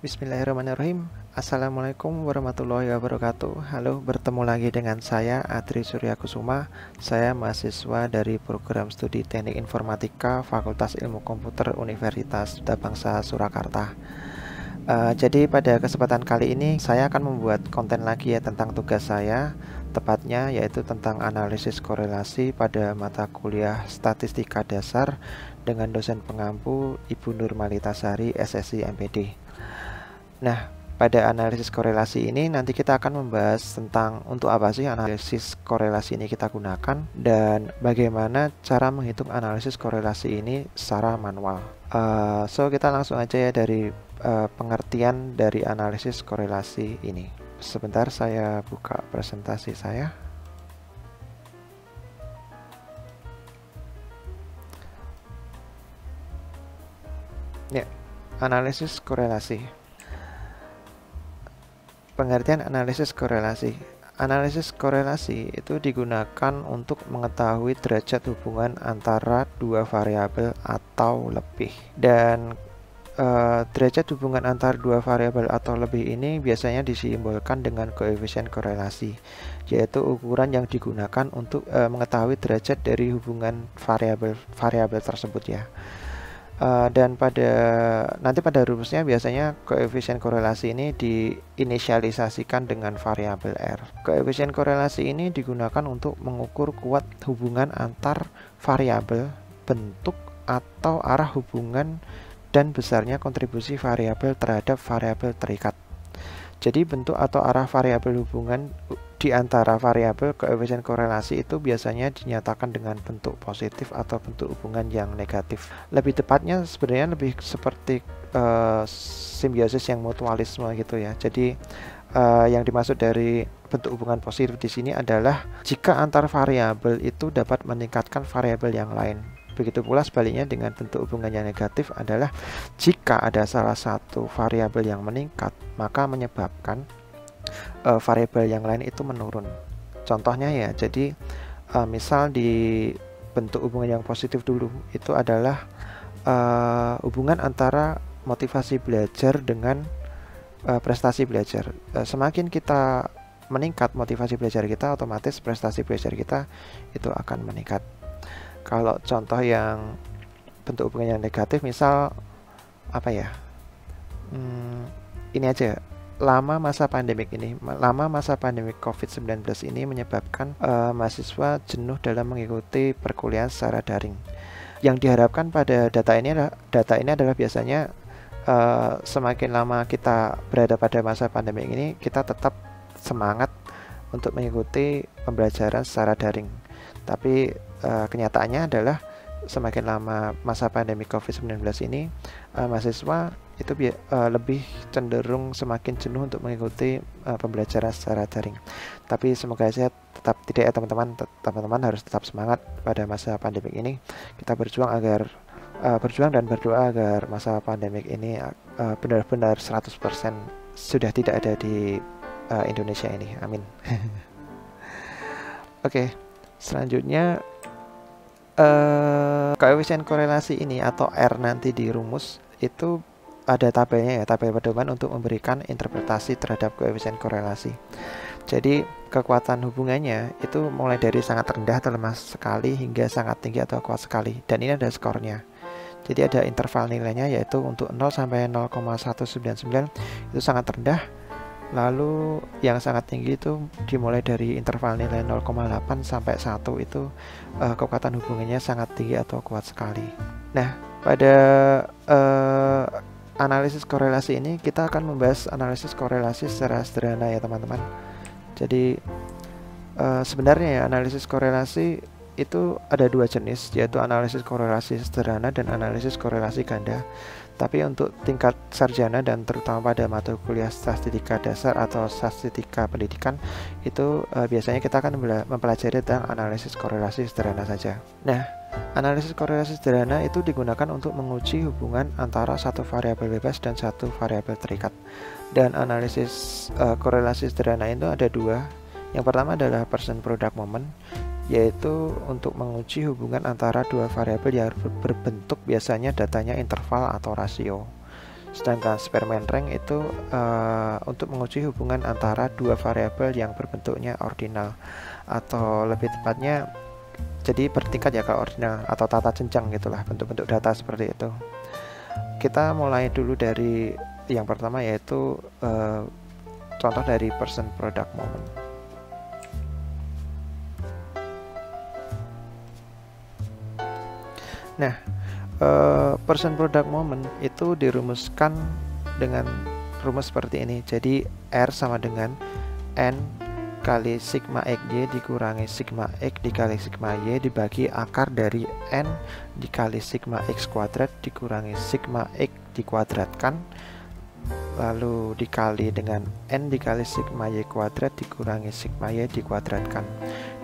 Bismillahirrahmanirrahim. Assalamualaikum warahmatullahi wabarakatuh. Halo, bertemu lagi dengan saya Adri Suryakusuma. Saya mahasiswa dari program studi Teknik Informatika Fakultas Ilmu Komputer Universitas Duta Bangsa Surakarta. Jadi pada kesempatan kali ini saya akan membuat konten lagi ya tentang tugas saya, tepatnya yaitu tentang analisis korelasi pada mata kuliah Statistika Dasar dengan dosen pengampu Ibu Nurmalitasari SSI MPD. Nah, pada analisis korelasi ini nanti kita akan membahas tentang untuk apa sih analisis korelasi ini kita gunakan dan bagaimana cara menghitung analisis korelasi ini secara manual. So kita langsung aja ya dari pengertian dari analisis korelasi ini. Sebentar saya buka presentasi saya. Ya, analisis korelasi. Pengertian analisis korelasi. Analisis korelasi itu digunakan untuk mengetahui derajat hubungan antara dua variabel atau lebih. Dan derajat hubungan antara dua variabel atau lebih ini biasanya disimbolkan dengan koefisien korelasi, yaitu ukuran yang digunakan untuk mengetahui derajat dari hubungan variabel tersebut ya. Dan nanti pada rumusnya biasanya koefisien korelasi ini diinisialisasikan dengan variabel R. Koefisien korelasi ini digunakan untuk mengukur kuat hubungan antar variabel, bentuk atau arah hubungan dan besarnya kontribusi variabel terhadap variabel terikat. Jadi bentuk atau arah variabel hubungan di antara variabel koefisien korelasi itu biasanya dinyatakan dengan bentuk positif atau bentuk hubungan yang negatif. Lebih tepatnya sebenarnya lebih seperti simbiosis yang mutualisme gitu ya. Jadi yang dimaksud dari bentuk hubungan positif di sini adalah jika antar variabel itu dapat meningkatkan variabel yang lain. Begitu pula sebaliknya dengan bentuk hubungan yang negatif adalah jika ada salah satu variabel yang meningkat, maka menyebabkan variabel yang lain itu menurun. Contohnya ya, jadi misal di bentuk hubungan yang positif dulu, itu adalah hubungan antara motivasi belajar dengan prestasi belajar. Semakin kita meningkat motivasi belajar kita, otomatis prestasi belajar kita itu akan meningkat. Kalau contoh yang bentuk hubungan yang negatif, misal apa ya? Ini aja. Lama masa pandemik COVID-19 ini menyebabkan mahasiswa jenuh dalam mengikuti perkuliahan secara daring. Yang diharapkan pada data ini adalah biasanya semakin lama kita berada pada masa pandemik ini, kita tetap semangat untuk mengikuti pembelajaran secara daring. Tapi kenyataannya adalah semakin lama masa pandemi COVID-19 ini, mahasiswa itu lebih cenderung semakin jenuh untuk mengikuti pembelajaran secara daring. Tapi semoga saja tetap tidak ya teman-teman harus tetap semangat pada masa pandemi ini. Kita berjuang dan berdoa agar masa pandemi ini benar-benar 100% sudah tidak ada di Indonesia ini. Amin. Oke. Selanjutnya koefisien korelasi ini atau R nanti di rumus itu ada tabelnya ya, tabel pedoman untuk memberikan interpretasi terhadap koefisien korelasi. Jadi kekuatan hubungannya itu mulai dari sangat rendah atau lemah sekali hingga sangat tinggi atau kuat sekali, dan ini ada skornya. Jadi ada interval nilainya, yaitu untuk 0 sampai 0,199 itu sangat rendah. Lalu yang sangat tinggi itu dimulai dari interval nilai 0,8 sampai 1 itu kekuatan hubungannya sangat tinggi atau kuat sekali. Nah, pada analisis korelasi ini kita akan membahas analisis korelasi secara sederhana ya teman-teman. Jadi sebenarnya ya analisis korelasi itu ada dua jenis, yaitu analisis korelasi sederhana dan analisis korelasi ganda. Tapi untuk tingkat sarjana dan terutama pada mata kuliah statistika dasar atau statistika pendidikan itu biasanya kita akan mempelajari tentang analisis korelasi sederhana saja. Nah, analisis korelasi sederhana itu digunakan untuk menguji hubungan antara satu variabel bebas dan satu variabel terikat. Dan analisis korelasi sederhana itu ada dua. Yang pertama adalah percent product moment, yaitu untuk menguji hubungan antara dua variabel yang berbentuk biasanya datanya interval atau rasio. Sedangkan Spearman rank itu untuk menguji hubungan antara dua variabel yang berbentuknya ordinal, atau lebih tepatnya jadi bertingkat ya kalau ordinal, atau tata jenjang gitulah bentuk-bentuk data seperti itu. Kita mulai dulu dari yang pertama, yaitu contoh dari person product moment. Nah, person product moment itu dirumuskan dengan rumus seperti ini. Jadi R sama dengan N kali sigma XY dikurangi sigma X dikali sigma Y dibagi akar dari N dikali sigma X kuadrat dikurangi sigma X dikuadratkan, lalu dikali dengan N dikali sigma Y kuadrat dikurangi sigma Y dikuadratkan,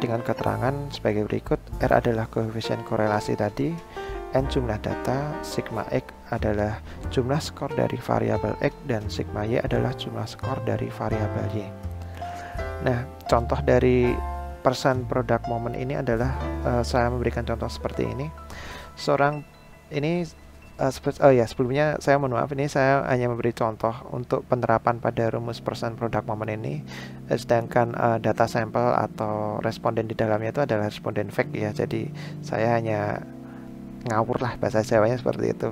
dengan keterangan sebagai berikut. R adalah koefisien korelasi tadi, N jumlah data, sigma X adalah jumlah skor dari variabel X, dan sigma Y adalah jumlah skor dari variabel Y. Nah, contoh dari person product moment ini adalah saya memberikan contoh seperti ini. Seorang ini sebelumnya saya mohon maaf, ini saya hanya memberi contoh untuk penerapan pada rumus person product moment ini, sedangkan data sampel atau responden di dalamnya itu adalah responden fact ya. Jadi saya hanya ngawur lah bahasa Jawanya seperti itu.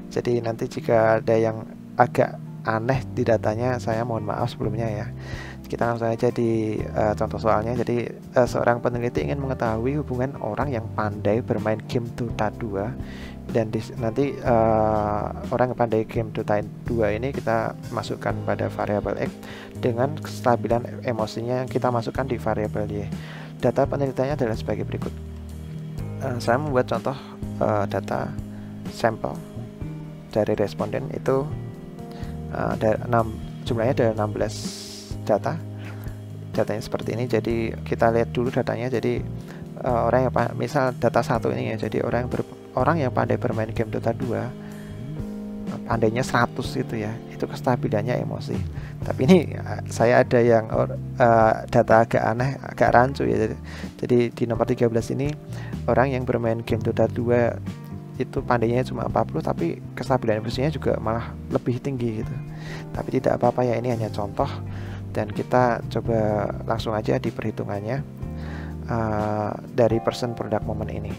Jadi nanti jika ada yang agak aneh di datanya, saya mohon maaf sebelumnya ya. Kita langsung aja di contoh soalnya. Jadi seorang peneliti ingin mengetahui hubungan orang yang pandai bermain game Dota 2, dan nanti orang yang pandai game Dota 2 ini kita masukkan pada variabel X dengan kestabilan emosinya yang kita masukkan di variabel Y. Data penelitiannya adalah sebagai berikut. Saya membuat contoh data sampel dari responden itu jumlahnya ada 16 datanya seperti ini. Jadi kita lihat dulu datanya. Jadi orang yang misal data 1 ini ya, jadi orang yang pandai bermain game Dota 2 pandainya 100 itu ya, itu kestabilannya emosi. Tapi ini saya ada yang data agak aneh, agak rancu ya. Jadi di nomor 13 ini orang yang bermain game Dota 2 itu pandainya cuma 40, tapi kestabilan emosinya juga malah lebih tinggi gitu. Tapi tidak apa-apa ya, ini hanya contoh, dan kita coba langsung aja di perhitungannya dari person product moment ini.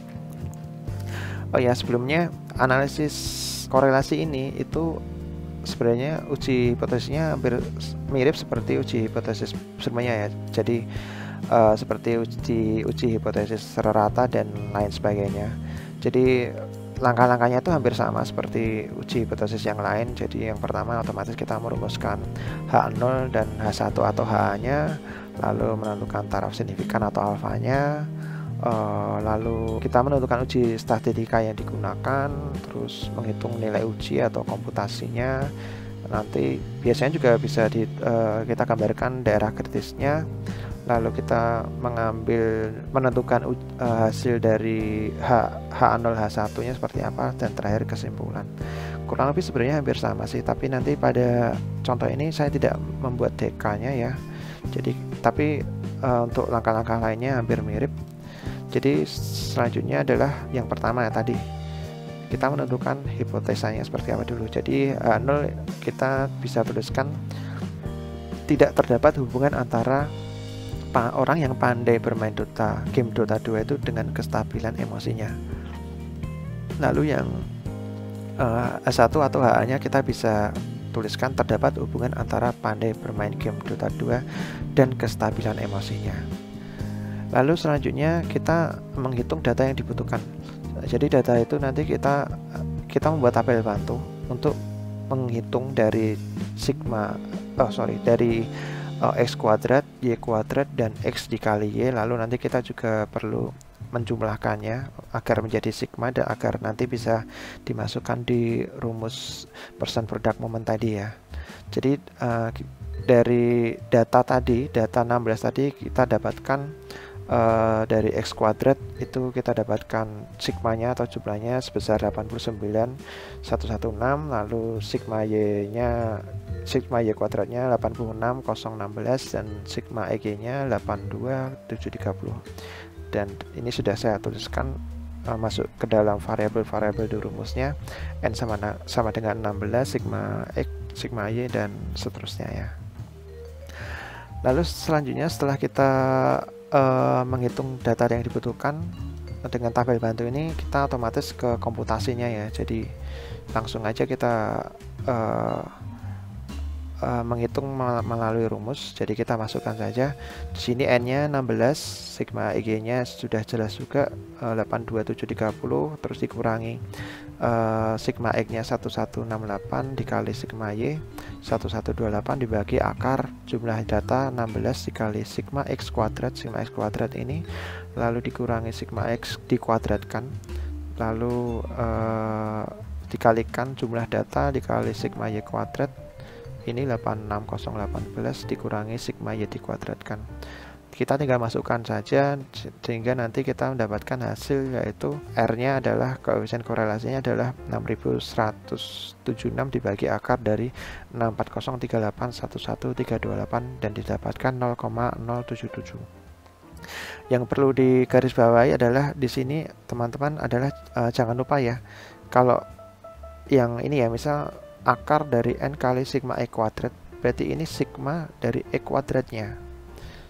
Oh ya, sebelumnya analisis korelasi ini itu sebenarnya uji hipotesisnya hampir mirip seperti uji hipotesis sebelumnya ya. Jadi seperti uji hipotesis rata dan lain sebagainya. Jadi langkah-langkahnya itu hampir sama seperti uji hipotesis yang lain. Jadi yang pertama otomatis kita merumuskan H0 dan H1 atau HA-nya, lalu menentukan taraf signifikan atau alfanya, lalu kita menentukan uji statistika yang digunakan, terus menghitung nilai uji atau komputasinya. Nanti biasanya juga bisa kita gambarkan daerah kritisnya, lalu kita menentukan hasil dari H0 H1 nya seperti apa, dan terakhir kesimpulan. Kurang lebih sebenarnya hampir sama sih, tapi nanti pada contoh ini saya tidak membuat DK nya ya. Jadi tapi untuk langkah-langkah lainnya hampir mirip. Jadi selanjutnya adalah yang pertama ya, tadi kita menentukan hipotesanya seperti apa dulu. Jadi H0 kita bisa tuliskan tidak terdapat hubungan antara orang yang pandai bermain game Dota 2 itu dengan kestabilan emosinya. Lalu yang H1 atau HA-nya kita bisa tuliskan terdapat hubungan antara pandai bermain game Dota 2 dan kestabilan emosinya. Lalu selanjutnya kita menghitung data yang dibutuhkan. Jadi data itu nanti kita membuat tabel bantu untuk menghitung dari dari X kuadrat, Y kuadrat, dan X dikali Y. Lalu nanti kita juga perlu menjumlahkannya agar menjadi sigma, dan agar nanti bisa dimasukkan di rumus person product moment tadi ya. Jadi dari data 16 tadi kita dapatkan dari X kuadrat itu kita dapatkan sigmanya atau jumlahnya sebesar 89,116, lalu sigma Y kuadratnya 86,016, dan sigma EG nya 82,730. Dan ini sudah saya tuliskan masuk ke dalam variabel-variabel di rumusnya. N sama dengan 16, sigma X, sigma Y, dan seterusnya ya. Lalu selanjutnya setelah kita menghitung data yang dibutuhkan dengan tabel bantu ini, kita otomatis ke komputasinya ya. Jadi langsung aja kita menghitung melalui rumus. Jadi kita masukkan saja di sini n-nya 16, sigma Ig-nya sudah jelas juga 82730, terus dikurangi sigma X-nya 1168 dikali sigma Y 1128 dibagi akar jumlah data 16 dikali sigma X kuadrat. Sigma X kuadrat ini lalu dikurangi sigma X dikuadratkan, lalu dikalikan jumlah data dikali sigma Y kuadrat, ini 86018 dikurangi sigma Y dikuadratkan. Kita tinggal masukkan saja sehingga nanti kita mendapatkan hasil, yaitu R-nya adalah koefisien korelasinya adalah 6176 dibagi akar dari 640381138 dan didapatkan 0,077. Yang perlu digarisbawahi adalah di sini teman-teman adalah jangan lupa ya, kalau yang ini ya, misal akar dari N kali sigma X kuadrat, berarti ini sigma dari X kuadratnya,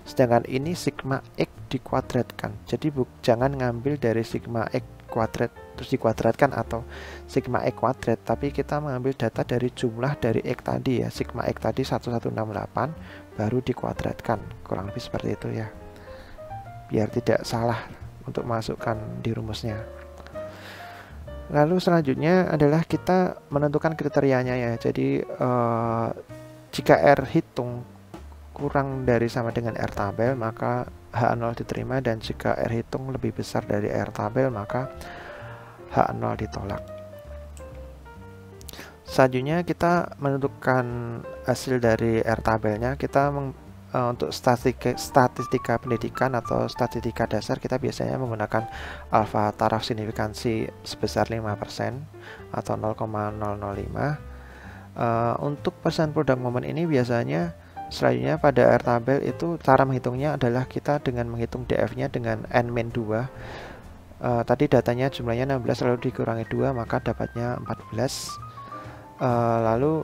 sedangkan ini sigma X dikuadratkan. Jadi jangan ngambil dari sigma X kuadrat terus dikuadratkan atau sigma X kuadrat, tapi kita mengambil data dari jumlah dari X tadi ya, sigma X tadi 1168 baru dikuadratkan, kurang lebih seperti itu ya, biar tidak salah untuk masukkan di rumusnya. Lalu selanjutnya adalah kita menentukan kriterianya ya. Jadi jika R hitung kurang dari sama dengan R tabel, maka H0 diterima, dan jika R hitung lebih besar dari R tabel, maka H0 ditolak. Selanjutnya kita menentukan hasil dari R tabelnya. Kita untuk statistika pendidikan atau statistika dasar, kita biasanya menggunakan alfa taraf signifikansi sebesar 5% atau 0,005. Untuk persen product moment ini biasanya selanjutnya pada R tabel itu cara menghitungnya adalah kita dengan menghitung DF-nya dengan N-2. Tadi datanya jumlahnya 16 lalu dikurangi 2, maka dapatnya 14. Lalu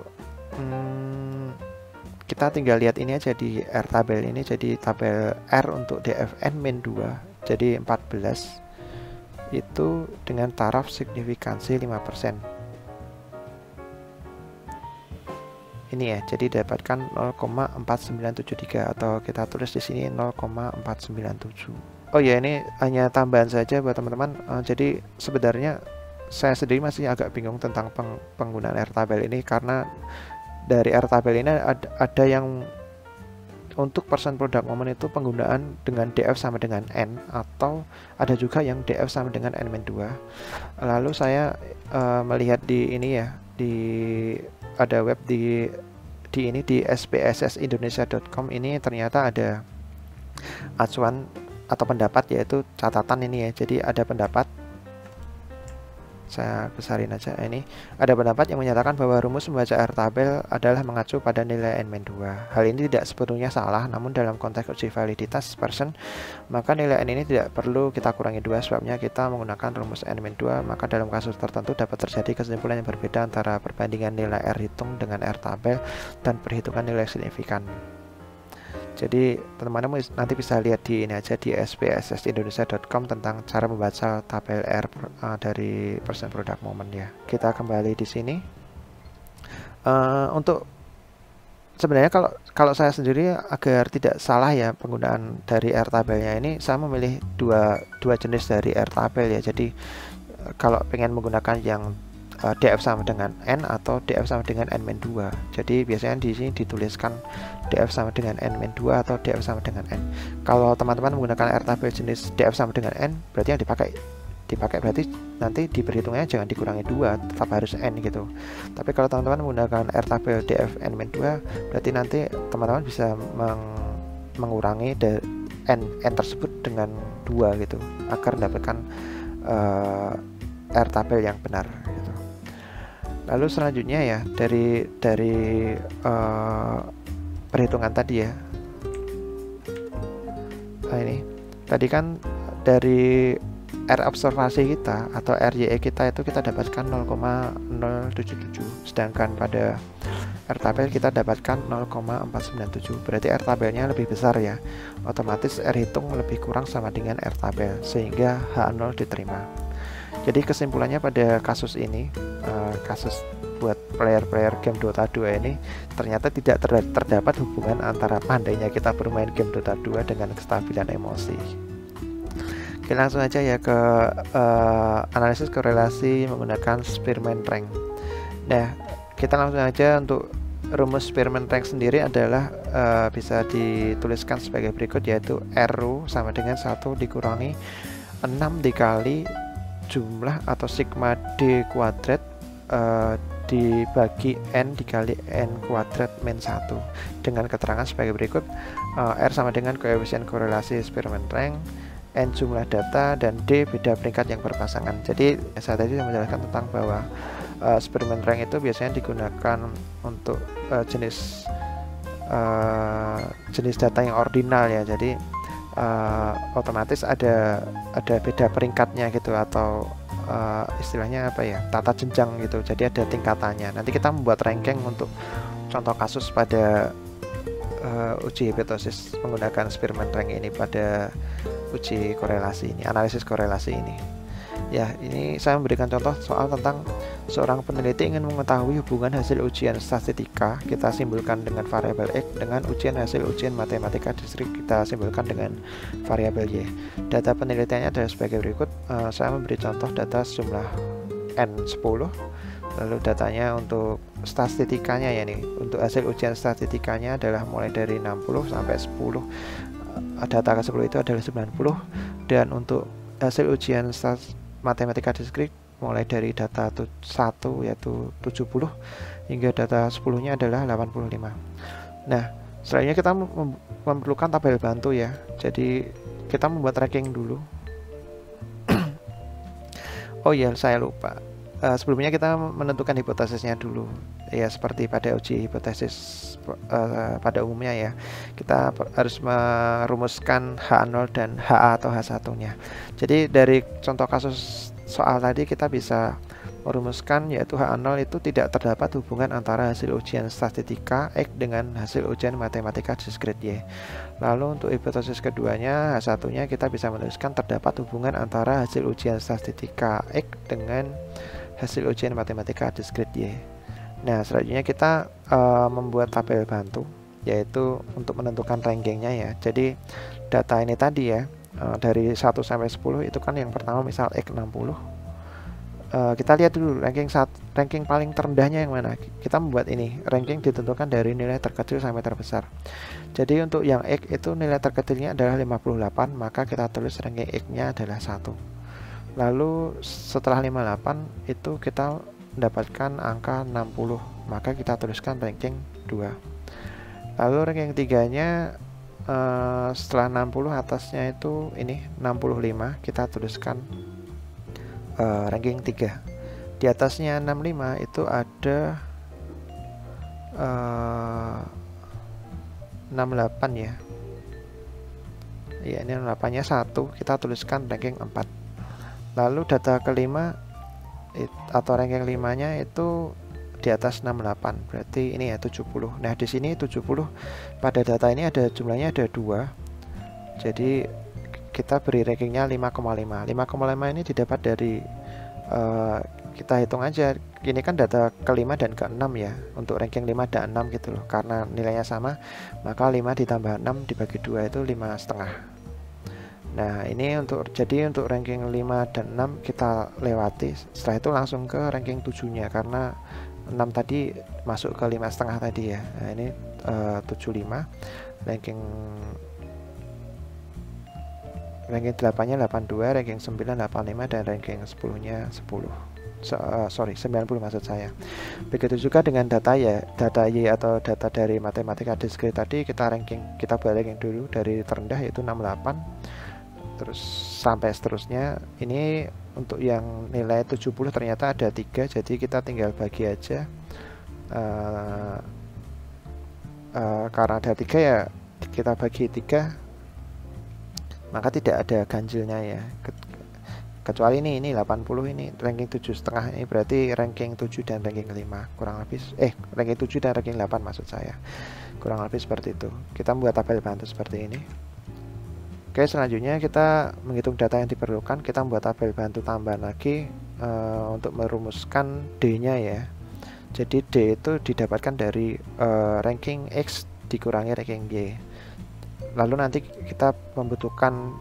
kita tinggal lihat ini aja di R tabel ini, jadi tabel R untuk DF N-2 jadi 14 itu dengan taraf signifikansi 5%. Ini ya, jadi dapatkan 0,4973 atau kita tulis di sini 0,497. Oh ya, ini hanya tambahan saja buat teman-teman. Jadi sebenarnya saya sendiri masih agak bingung tentang penggunaan R tabel ini, karena dari R tabel ini ada yang untuk persen product moment itu penggunaan dengan DF sama dengan N, atau ada juga yang DF sama dengan N-2. Lalu saya melihat di ini ya, ada web di spssindonesia.com ini ternyata ada acuan atau pendapat, yaitu catatan ini ya. Jadi ada pendapat, saya besarin aja, ini ada pendapat yang menyatakan bahwa rumus membaca R tabel adalah mengacu pada nilai N-2. Hal ini tidak sepenuhnya salah, namun dalam konteks uji validitas persen, maka nilai N ini tidak perlu kita kurangi 2, sebabnya kita menggunakan rumus N-2, maka dalam kasus tertentu dapat terjadi kesimpulan yang berbeda antara perbandingan nilai R hitung dengan R tabel dan perhitungan nilai signifikan. Jadi teman-teman nanti bisa lihat di ini aja, di spssindonesia.com tentang cara membaca tabel R dari persen product moment ya. Kita kembali di sini. Untuk sebenarnya kalau saya sendiri agar tidak salah ya penggunaan dari R tabelnya ini, saya memilih dua jenis dari R tabel ya. Jadi kalau pengen menggunakan yang DF sama dengan N atau DF sama dengan N-2. Jadi biasanya di sini dituliskan DF sama dengan N-2 atau DF sama dengan N. Kalau teman-teman menggunakan R tabel jenis DF sama dengan N, berarti yang dipakai berarti nanti diperhitungnya jangan dikurangi 2, tetap harus N gitu. Tapi kalau teman-teman menggunakan R tabel DF N-2, berarti nanti teman-teman bisa mengurangi dari N tersebut dengan 2 gitu, agar mendapatkan R tabel yang benar gitu. Lalu selanjutnya ya, dari perhitungan tadi ya. Nah ini tadi kan dari R observasi kita atau RYE kita itu kita dapatkan 0,077, sedangkan pada R tabel kita dapatkan 0,497. Berarti R tabelnya lebih besar ya. Otomatis R hitung lebih kurang sama dengan R tabel, sehingga H0 diterima. Jadi kesimpulannya pada kasus ini, kasus buat player-player game Dota 2 ini, ternyata tidak terdapat hubungan antara pandainya kita bermain game Dota 2 dengan kestabilan emosi. Oke, langsung aja ya ke analisis korelasi menggunakan Spearman Rank. Nah, kita langsung aja untuk rumus Spearman Rank sendiri adalah bisa dituliskan sebagai berikut, yaitu RU sama dengan 1 dikurangi 6 dikali jumlah atau sigma D kuadrat dibagi N dikali N kuadrat min 1, dengan keterangan sebagai berikut. R sama dengan koefisien korelasi Spearman Rank, N jumlah data, dan D beda peringkat yang berpasangan. Jadi saya tadi menjelaskan tentang bahwa Spearman Rank itu biasanya digunakan untuk jenis data yang ordinal ya. Jadi otomatis ada beda peringkatnya gitu, atau istilahnya apa ya, tata jenjang gitu. Jadi ada tingkatannya. Nanti kita membuat ranking untuk contoh kasus pada uji hipotesis menggunakan Spearman Rank ini pada uji korelasi ini, analisis korelasi ini. Ya, ini saya memberikan contoh soal tentang seorang peneliti ingin mengetahui hubungan hasil ujian statistika, kita simpulkan dengan variabel X, dengan hasil ujian matematika diskrit, kita simpulkan dengan variabel Y. Data penelitiannya adalah sebagai berikut. Saya memberi contoh data sejumlah N10, lalu datanya untuk statistikanya ya nih, untuk hasil ujian statistikanya adalah mulai dari 60 sampai 10. Data ke 10 itu adalah 90, dan untuk hasil ujian matematika diskrit mulai dari data 1 yaitu 70 hingga data 10 nya adalah 85. Nah, selanjutnya kita memerlukan tabel bantu ya. Jadi kita membuat ranking dulu. Oh ya, saya lupa. Sebelumnya kita menentukan hipotesisnya dulu ya, seperti pada uji hipotesis pada umumnya ya, kita harus merumuskan H0 dan HA atau H1 nya. Jadi dari contoh kasus soal tadi kita bisa merumuskan, yaitu H0 itu tidak terdapat hubungan antara hasil ujian statistika X dengan hasil ujian matematika diskrit Y. Lalu untuk hipotesis keduanya, H1 nya kita bisa menuliskan terdapat hubungan antara hasil ujian statistika X dengan hasil ujian matematika diskrit Y. Nah, selanjutnya kita membuat tabel bantu, yaitu untuk menentukan rankingnya ya. Jadi data ini tadi ya, dari 1 sampai 10 itu kan yang pertama misal X60. Kita lihat dulu ranking paling terendahnya yang mana. Kita membuat ini, ranking ditentukan dari nilai terkecil sampai terbesar. Jadi untuk yang X itu nilai terkecilnya adalah 58, maka kita tulis ranking X-nya adalah 1. Lalu setelah 58 itu kita mendapatkan angka 60, maka kita tuliskan ranking 2. Lalu ranking 3 nya setelah 60 atasnya itu ini 65, kita tuliskan ranking 3. Di atasnya 65 itu ada 68 ya. Ya, ini 68 nya 1, kita tuliskan ranking 4. Lalu data kelima atau ranking 5 nya itu di atas 68, berarti ini ya 70. Nah, di sini 70 pada data ini ada jumlahnya ada 2. Jadi kita beri rankingnya 5,5. 5,5 ini didapat dari kita hitung aja. Ini kan data ke-5 dan ke-6 ya. Untuk ranking 5 dan 6 gitu loh. Karena nilainya sama, maka 5 ditambah 6 dibagi 2 itu 5,5. Nah, ini untuk ranking 5 dan 6 kita lewati. Setelah itu langsung ke ranking 7-nya, karena 6 tadi masuk ke 5,5 tadi ya. Nah, ini 75. Ranking 8-nya 82, ranking 9 85, dan ranking 10-nya 10. 90 maksud saya. Begitu juga dengan data ya, data Y atau data dari matematika diskrit tadi, kita buat ranking dulu dari terendah yaitu 68. Terus sampai seterusnya. Ini untuk yang nilai 70 ternyata ada 3, jadi kita tinggal bagi aja. Karena ada 3 ya, kita bagi 3, maka tidak ada ganjilnya ya. kecuali ini 80, ini ranking 7,5, ini berarti ranking 7 dan ranking 5 kurang lebih, ranking 7 dan ranking 8 maksud saya, kurang lebih seperti itu. Kita membuat tabel bantu seperti ini. Oke, selanjutnya kita menghitung data yang diperlukan. Kita membuat tabel bantu tambahan lagi untuk merumuskan D-nya ya. Jadi D itu didapatkan dari ranking X dikurangi ranking Y. Lalu nanti kita membutuhkan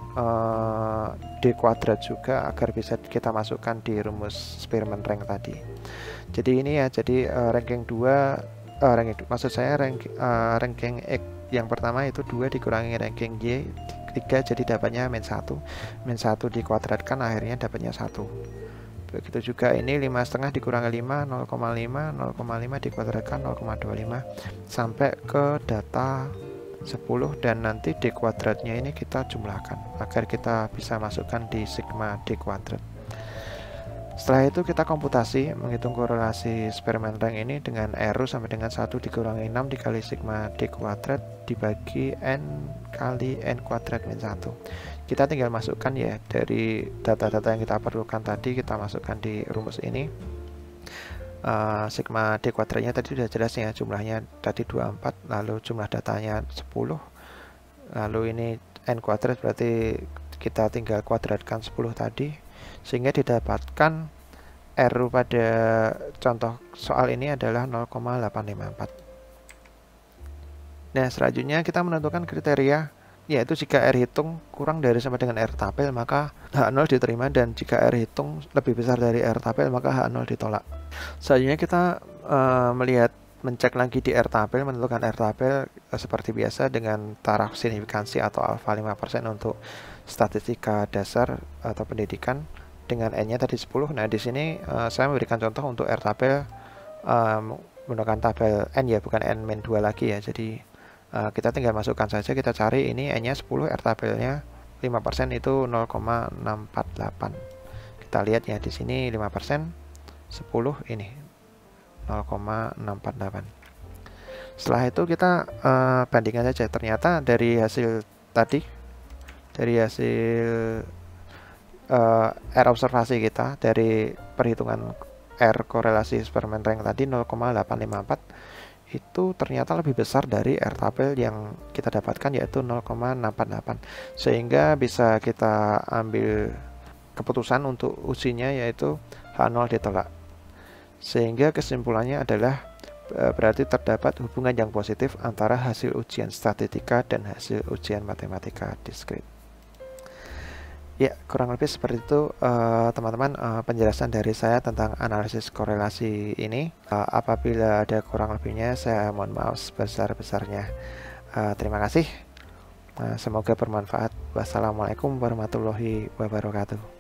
D kuadrat juga agar bisa kita masukkan di rumus Spearman rank tadi. Jadi ini ya, jadi ranking 2, maksud saya ranking X yang pertama itu 2 dikurangi ranking Y 3, jadi dapatnya min 1 dikuadratkan akhirnya dapatnya 1. Begitu juga ini 5,5 dikurangi 5, 0,5 dikuadratkan 0,25 sampai ke data 10, dan nanti D kuadratnya ini kita jumlahkan agar kita bisa masukkan di sigma D kuadrat. Setelah itu kita komputasi menghitung korelasi Spearman rank ini dengan R sampai dengan 1 dikurangi 6 dikali sigma D kuadrat dibagi N kali N kuadrat min 1. Kita tinggal masukkan ya, dari data-data yang kita perlukan tadi kita masukkan di rumus ini. Sigma D kuadratnya tadi sudah jelas ya, jumlahnya tadi 24, lalu jumlah datanya 10, lalu ini N kuadrat berarti kita tinggal kuadratkan 10 tadi, sehingga didapatkan R pada contoh soal ini adalah 0,854. Nah, selanjutnya kita menentukan kriteria, yaitu jika R hitung kurang dari sama dengan R tabel maka H0 diterima, dan jika R hitung lebih besar dari R tabel maka H0 ditolak. Selanjutnya kita mencek lagi di R tabel, menentukan R tabel seperti biasa dengan taraf signifikansi atau alfa 5% untuk statistika dasar atau pendidikan, dengan N-nya tadi 10. Nah, di sini saya memberikan contoh untuk R tabel menggunakan tabel N ya, bukan N-2 lagi ya. Jadi kita tinggal masukkan saja, kita cari ini N-nya 10, R tabelnya 5% itu 0,648. Kita lihat ya di sini 5%, 10 ini 0,648. Setelah itu kita bandingkan saja. Ternyata dari hasil tadi, dari hasil R observasi kita dari perhitungan R korelasi Spearman rank tadi 0,854 itu ternyata lebih besar dari R tabel yang kita dapatkan, yaitu 0,648, sehingga bisa kita ambil keputusan untuk ujinya yaitu H0 ditolak. Sehingga kesimpulannya adalah berarti terdapat hubungan yang positif antara hasil ujian statistika dan hasil ujian matematika diskrit. Ya, kurang lebih seperti itu teman-teman, penjelasan dari saya tentang analisis korelasi ini. Apabila ada kurang lebihnya saya mohon maaf sebesar-besarnya. Terima kasih. Semoga bermanfaat. Wassalamualaikum warahmatullahi wabarakatuh.